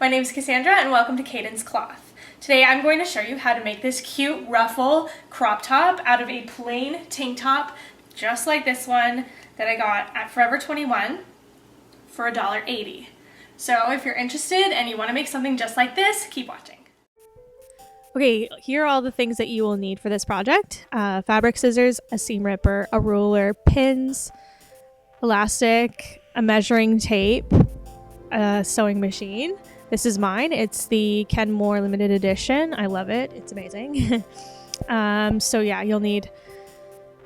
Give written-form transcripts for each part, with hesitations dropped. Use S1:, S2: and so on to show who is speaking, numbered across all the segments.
S1: My name is Cassandra and welcome to Cadence Cloth. Today I'm going to show you how to make this cute ruffle crop top out of a plain tank top just like this one that I got at Forever 21 for $1.80. So if you're interested and you want to make something just like this, keep watching.
S2: Okay, here are all the things that you will need for this project. Fabric scissors, a seam ripper, a ruler, pins, elastic, a measuring tape, a sewing machine. This is mine. It's the Ken Moore limited edition. I love it. It's amazing. So yeah, you'll need,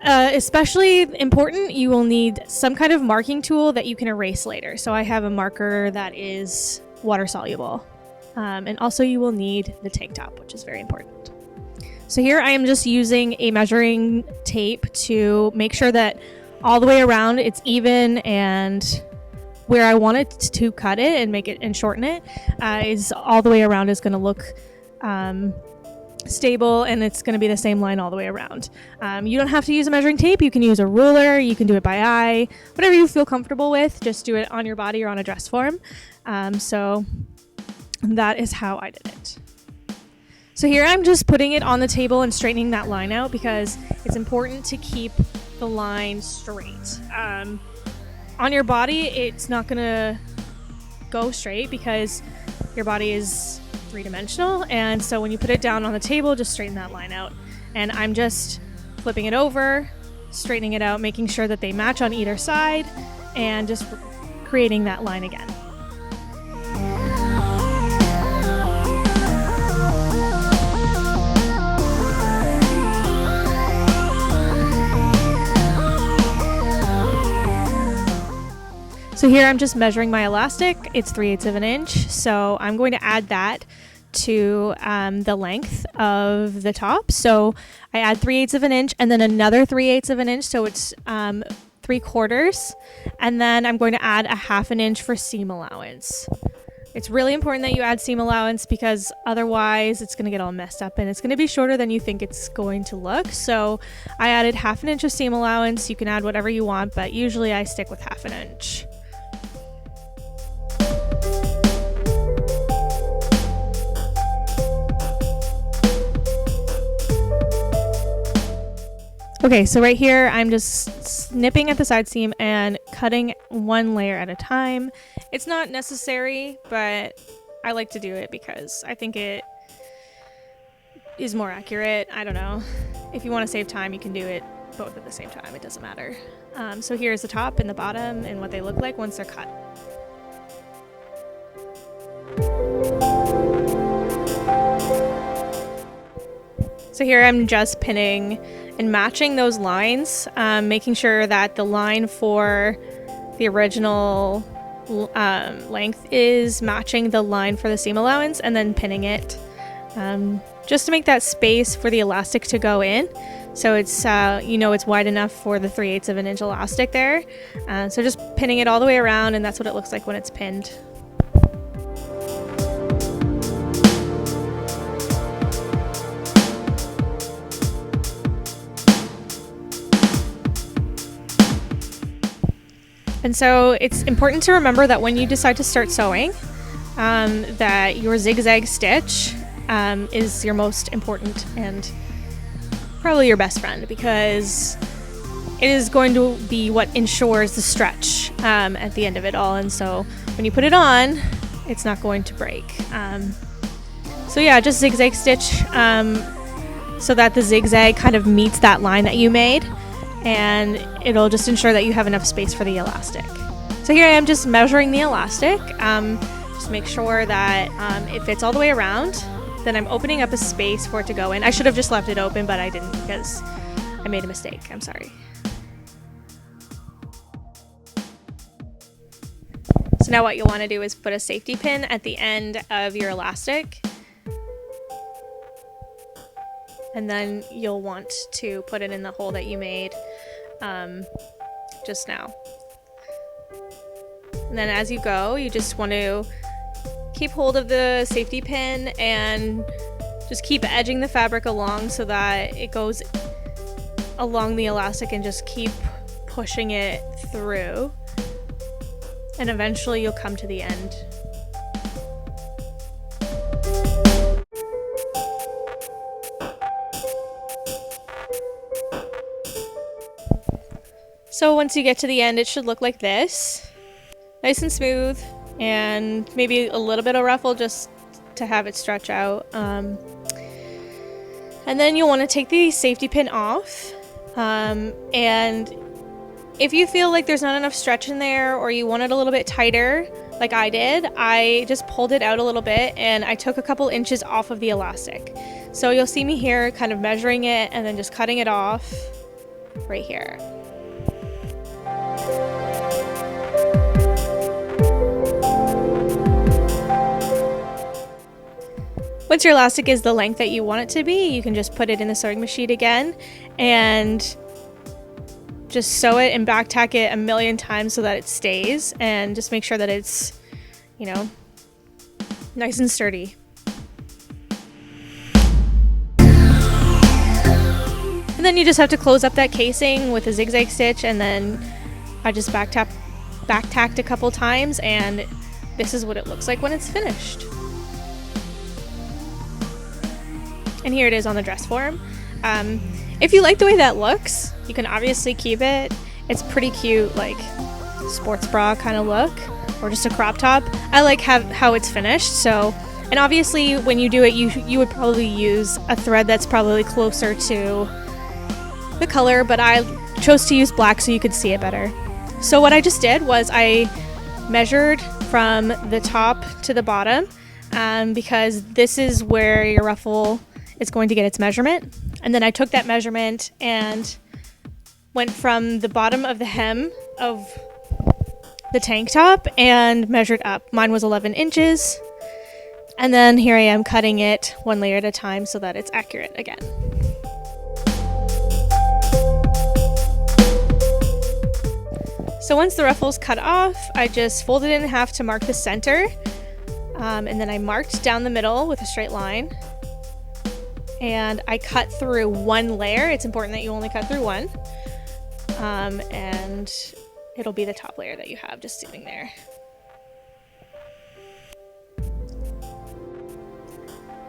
S2: especially important, you will need some kind of marking tool that you can erase later. So I have a marker that is water soluble. And also you will need the tank top, which is very important. So here I am just using a measuring tape to make sure that all the way around it's even, and where I want it to cut it and make it and shorten it is all the way around is going to look stable, and it's going to be the same line all the way around. You don't have to use a measuring tape. You can use a ruler. You can do it by eye. Whatever you feel comfortable with, just do it on your body or on a dress form. So that is how I did it. So here I'm just putting it on the table and straightening that line out because it's important to keep the line straight. On your body, it's not gonna go straight because your body is three-dimensional, and so when you put it down on the table, just straighten that line out. And I'm just flipping it over, straightening it out, making sure that they match on either side, and just creating that line again. So here I'm just measuring my elastic. It's 3/8 of an inch. So I'm going to add that to the length of the top. So I add 3/8 of an inch and then another 3/8 of an inch. So it's 3/4. And then I'm going to add 1/2 inch for seam allowance. It's really important that you add seam allowance because otherwise it's going to get all messed up and it's going to be shorter than you think it's going to look. So I added 1/2 inch of seam allowance. You can add whatever you want, but usually I stick with 1/2 inch. Okay, so right here, I'm just snipping at the side seam and cutting one layer at a time. It's not necessary, but I like to do it because I think it is more accurate. I don't know. If you want to save time, you can do it both at the same time. It doesn't matter. So here's the top and the bottom and what they look like once they're cut. So here I'm just pinning and matching those lines, making sure that the line for the original length is matching the line for the seam allowance, and then pinning it just to make that space for the elastic to go in. So it's, it's wide enough for the 3/8 of an inch elastic there. So just pinning it all the way around, and that's what it looks like when it's pinned. And so it's important to remember that when you decide to start sewing, that your zigzag stitch is your most important and probably your best friend, because it is going to be what ensures the stretch at the end of it all. And so when you put it on, it's not going to break. So yeah, just zigzag stitch so that the zigzag kind of meets that line that you made. And it'll just ensure that you have enough space for the elastic. So here I am just measuring the elastic. Just make sure that it fits all the way around. Then I'm opening up a space for it to go in. I should have just left it open, but I didn't because I made a mistake. I'm sorry. So now what you'll want to do is put a safety pin at the end of your elastic. And then you'll want to put it in the hole that you made just now. And then as you go, you just want to keep hold of the safety pin and just keep edging the fabric along so that it goes along the elastic, and just keep pushing it through. And eventually you'll come to the end. So once you get to the end, it should look like this. Nice and smooth, and maybe a little bit of ruffle just to have it stretch out. And then you'll want to take the safety pin off. And if you feel like there's not enough stretch in there, or you want it a little bit tighter, like I did, I just pulled it out a little bit and I took a couple inches off of the elastic. So you'll see me here kind of measuring it and then just cutting it off right here. Once your elastic is the length that you want it to be, you can just put it in the sewing machine again and just sew it and back tack it a million times so that it stays, and just make sure that it's, you know, nice and sturdy. And then you just have to close up that casing with a zigzag stitch, and then I just back tacked a couple times, and this is what it looks like when it's finished. And here it is on the dress form. If you like the way that looks, you can obviously keep it. It's pretty cute, like sports bra kind of look, or just a crop top. I like how it's finished. So, and obviously when you do it, you would probably use a thread that's probably closer to the color, but I chose to use black so you could see it better. So what I just did was I measured from the top to the bottom, because this is where your ruffle is going to get its measurement. And then I took that measurement and went from the bottom of the hem of the tank top and measured up. Mine was 11 inches. And then here I am cutting it one layer at a time so that it's accurate again. So once the ruffle's cut off, I just folded it in half to mark the center. And then I marked down the middle with a straight line. And I cut through one layer. It's important that you only cut through one. And it'll be the top layer that you have just sitting there.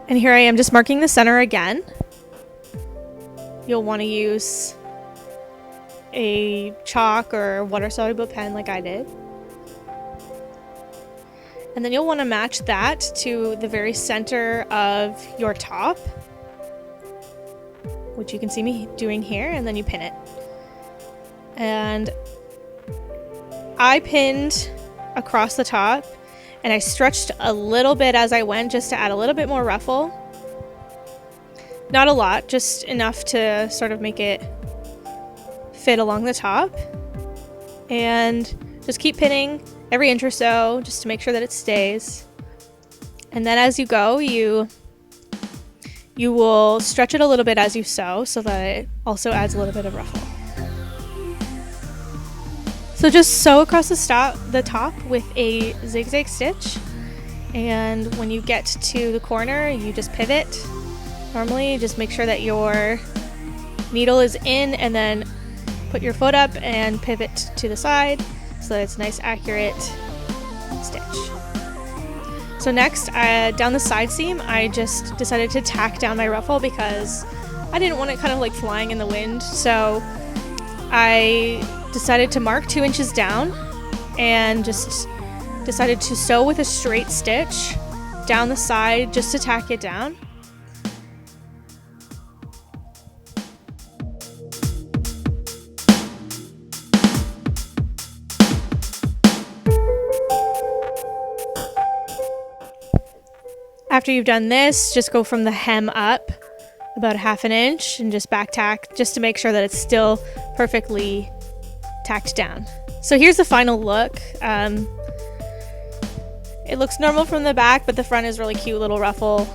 S2: And here I am just marking the center again. You'll want to use a chalk or water-soluble pen like I did. And then you'll want to match that to the very center of your top, which you can see me doing here, and then you pin it. And I pinned across the top, and I stretched a little bit as I went just to add a little bit more ruffle. Not a lot, just enough to sort of make it fit along the top. And just keep pinning every inch or so just to make sure that it stays. And then as you go, you will stretch it a little bit as you sew so that it also adds a little bit of ruffle. So just sew across the top with a zigzag stitch, and when you get to the corner, you just pivot. Normally, just make sure that your needle is in, and then put your foot up and pivot to the side so that it's a nice, accurate stitch. So next, down the side seam, I just decided to tack down my ruffle because I didn't want it kind of like flying in the wind. So I decided to mark 2 inches down and just decided to sew with a straight stitch down the side just to tack it down. After you've done this, just go from the hem up about 1/2 inch and just back tack just to make sure that it's still perfectly tacked down. So here's the final look. It looks normal from the back, but the front is really cute little ruffle.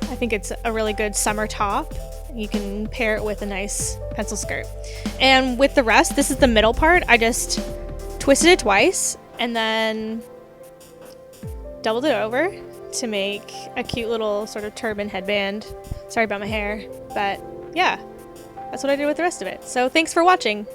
S2: I think it's a really good summer top. You can pair it with a nice pencil skirt. And with the rest, this is the middle part. I just twisted it twice and then doubled it over to make a cute little sort of turban headband. Sorry about my hair, but yeah, that's what I did with the rest of it. So thanks for watching.